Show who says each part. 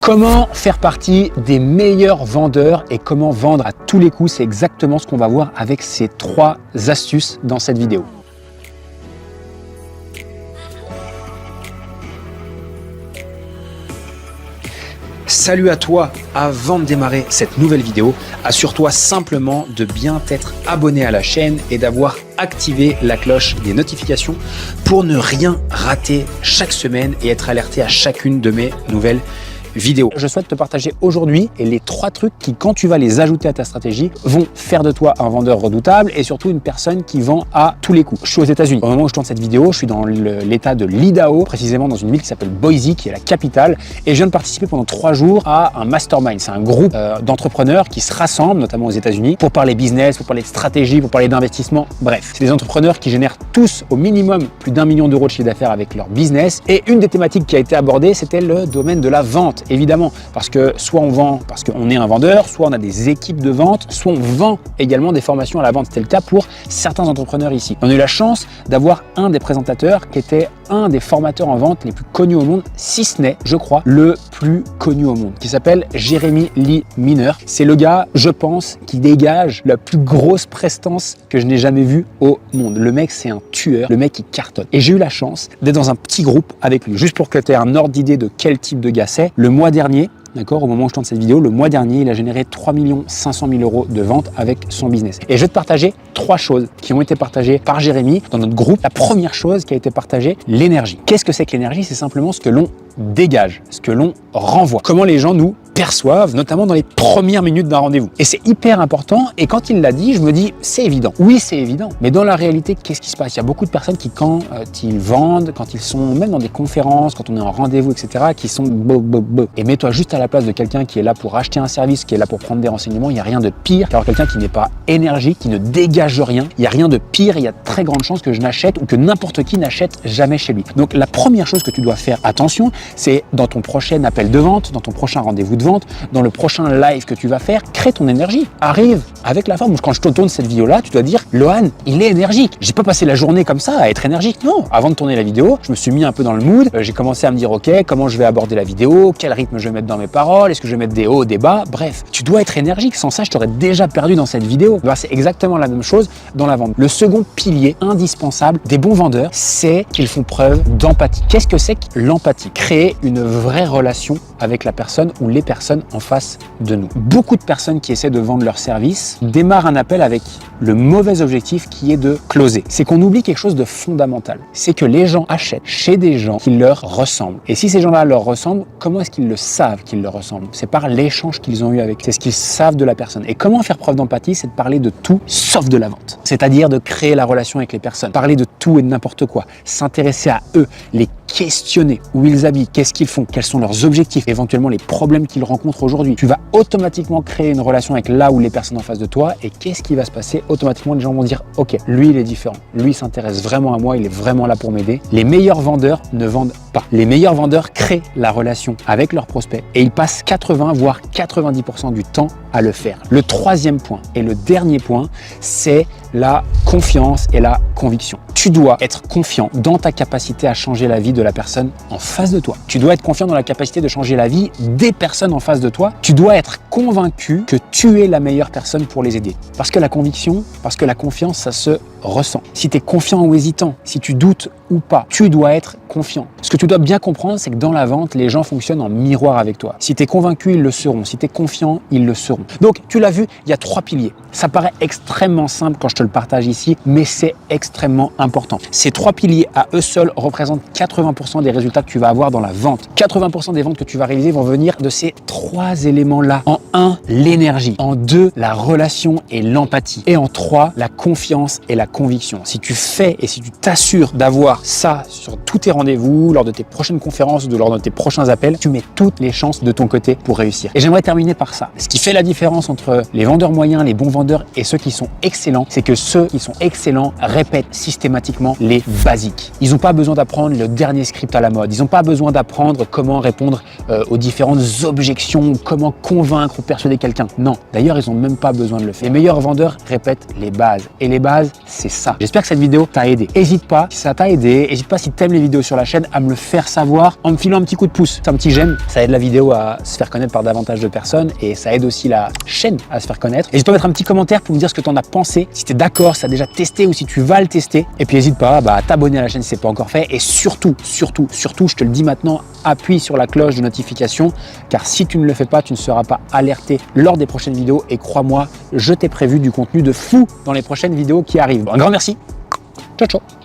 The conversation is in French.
Speaker 1: Comment faire partie des meilleurs vendeurs et comment vendre à tous les coups, c'est exactement ce qu'on va voir avec ces 3 astuces dans cette vidéo. Salut à toi, avant de démarrer cette nouvelle vidéo, assure-toi simplement de bien t'être abonné à la chaîne et d'avoir activé la cloche des notifications pour ne rien rater chaque semaine et être alerté à chacune de mes nouvelles vidéo. Je souhaite te partager aujourd'hui les 3 trucs qui, quand tu vas les ajouter à ta stratégie, vont faire de toi un vendeur redoutable et surtout une personne qui vend à tous les coups. Je suis aux États-Unis. Au moment où je tourne cette vidéo, je suis dans l'état de l'Idaho, précisément dans une ville qui s'appelle Boise, qui est la capitale, et je viens de participer pendant 3 jours à un mastermind. C'est un groupe d'entrepreneurs qui se rassemblent, notamment aux États-Unis, pour parler business, pour parler de stratégie, pour parler d'investissement. Bref, c'est des entrepreneurs qui génèrent tous au minimum plus d'1 million d'euros de chiffre d'affaires avec leur business. Et une des thématiques qui a été abordée, c'était le domaine de la vente. Évidemment, parce que soit on vend parce qu'on est un vendeur, soit on a des équipes de vente, soit on vend également des formations à la vente. C'était le cas pour certains entrepreneurs ici. On a eu la chance d'avoir un des présentateurs qui était un des formateurs en vente les plus connus au monde, si ce n'est, je crois, le plus connu au monde, qui s'appelle Jeremy Lee Miner. C'est le gars, je pense, qui dégage la plus grosse prestance que je n'ai jamais vue au monde. Le mec, c'est un tueur, le mec, il cartonne. Et j'ai eu la chance d'être dans un petit groupe avec lui, juste pour que tu aies un ordre d'idée de quel type de gars c'est. Le mois dernier, d'accord, au moment où je tourne cette vidéo, le mois dernier, il a généré 3 500 000 euros de vente avec son business. Et je vais te partager 3 choses qui ont été partagées par Jérémy dans notre groupe. La première chose qui a été partagée, l'énergie. Qu'est-ce que c'est que l'énergie? C'est simplement ce que l'on dégage, ce que l'on renvoie. Comment les gens nous perçoivent, notamment dans les premières minutes d'un rendez-vous. Et c'est hyper important. Et quand il l'a dit, je me dis, c'est évident. Oui, c'est évident. Mais dans la réalité, qu'est-ce qui se passe? Il y a beaucoup de personnes qui, quand ils vendent, quand ils sont même dans des conférences, quand on est en rendez-vous, etc., qui sont Et mets-toi juste à la place de quelqu'un qui est là pour acheter un service, qui est là pour prendre des renseignements. Il n'y a rien de pire qu'avoir quelqu'un qui n'est pas énergique, qui ne dégage rien. Il n'y a rien de pire. Il y a de très grandes chances que je n'achète ou que n'importe qui n'achète jamais chez lui. Donc, la première chose que tu dois faire attention, c'est dans ton prochain appel de vente, dans ton prochain rendez-vous de vente, dans le prochain live que tu vas faire, crée ton énergie. Arrive avec la forme. Quand je te tourne cette vidéo-là, tu dois dire, Lohan, il est énergique. J'ai pas passé la journée comme ça à être énergique. Non. Avant de tourner la vidéo, je me suis mis un peu dans le mood. J'ai commencé à me dire, OK, comment je vais aborder la vidéo? Quel rythme je vais mettre dans mes paroles? Est-ce que je vais mettre des hauts, des bas? Bref, tu dois être énergique. Sans ça, je t'aurais déjà perdu dans cette vidéo. Ben, c'est exactement la même chose dans la vente. Le second pilier indispensable des bons vendeurs, c'est qu'ils font preuve d'empathie. Qu'est-ce que c'est que l'empathie? Créer une vraie relation avec la personne ou les personnes en face de nous. Beaucoup de personnes qui essaient de vendre leur service démarrent un appel avec le mauvais objectif qui est de closer. C'est qu'on oublie quelque chose de fondamental. C'est que les gens achètent chez des gens qui leur ressemblent. Et si ces gens-là leur ressemblent, comment est-ce qu'ils le savent qu'ils leur ressemblent? C'est par l'échange qu'ils ont eu avec. C'est ce qu'ils savent de la personne. Et comment faire preuve d'empathie? C'est de parler de tout sauf de la vente. C'est-à-dire de créer la relation avec les personnes. Parler de tout et de n'importe quoi. S'intéresser à eux. Les questionner. Où ils habitent. Qu'est-ce qu'ils font? Quels sont leurs objectifs? Éventuellement les problèmes qu'ils rencontrent aujourd'hui. Tu vas automatiquement créer une relation avec là où les personnes en face de toi. Et qu'est-ce qui va se passer? Automatiquement, les gens vont dire, OK, lui, il est différent. Lui, il s'intéresse vraiment à moi. Il est vraiment là pour m'aider. Les meilleurs vendeurs ne vendent pas. Les meilleurs vendeurs créent la relation avec leurs prospects et ils passent 80 voire 90% du temps à le faire. Le troisième point et le dernier point, c'est la confiance et la conviction. Tu dois être confiant dans ta capacité à changer la vie de la personne en face de toi. Tu dois être confiant dans la capacité de changer la vie des personnes en face de toi. Tu dois être convaincu que tu es la meilleure personne pour les aider. Parce que la conviction, parce que la confiance, ça se ressent. Si tu es confiant ou hésitant, si tu doutes ou pas, tu dois être confiant. Ce que tu dois bien comprendre, c'est que dans la vente, les gens fonctionnent en miroir avec toi. Si tu es convaincu, ils le seront. Si tu es confiant, ils le seront. Donc, tu l'as vu, il y a 3 piliers. Ça paraît extrêmement simple quand je te le partage ici, mais c'est extrêmement important. Ces 3 piliers à eux seuls représentent 80% des résultats que tu vas avoir dans la vente. 80% des ventes que tu vas réaliser vont venir de ces 3 éléments-là. En 1, l'énergie. En 2, la relation et l'empathie. Et en 3, la confiance et la conviction. Si tu fais et si tu t'assures d'avoir ça sur tous tes rendez-vous, lors de tes prochaines conférences ou lors de tes prochains appels, tu mets toutes les chances de ton côté pour réussir. Et j'aimerais terminer par ça. Ce qui fait la différence entre les vendeurs moyens, les bons vendeurs et ceux qui sont excellents, c'est que ceux qui sont excellents répètent systématiquement les basiques. Ils n'ont pas besoin d'apprendre le dernier script à la mode. Ils n'ont pas besoin d'apprendre comment répondre aux différentes objections, comment convaincre ou persuader quelqu'un. Non. D'ailleurs, ils n'ont même pas besoin de le faire. Les meilleurs vendeurs répètent les bases. Et les bases, c'est c'est ça. J'espère que cette vidéo t'a aidé. N'hésite pas, si ça t'a aidé, n'hésite pas si t'aimes les vidéos sur la chaîne à me le faire savoir en me filant un petit coup de pouce, un petit j'aime. Ça aide la vidéo à se faire connaître par davantage de personnes et ça aide aussi la chaîne à se faire connaître. N'hésite pas à mettre un petit commentaire pour me dire ce que tu en as pensé, si tu es d'accord, si tu as déjà testé ou si tu vas le tester. Et puis n'hésite pas à t'abonner à la chaîne si ce n'est pas encore fait. Et surtout, je te le dis maintenant, appuie sur la cloche de notification car si tu ne le fais pas, tu ne seras pas alerté lors des prochaines vidéos. Et crois-moi, je t'ai prévu du contenu de fou dans les prochaines vidéos qui arrivent. Bon, un grand merci. Ciao, ciao.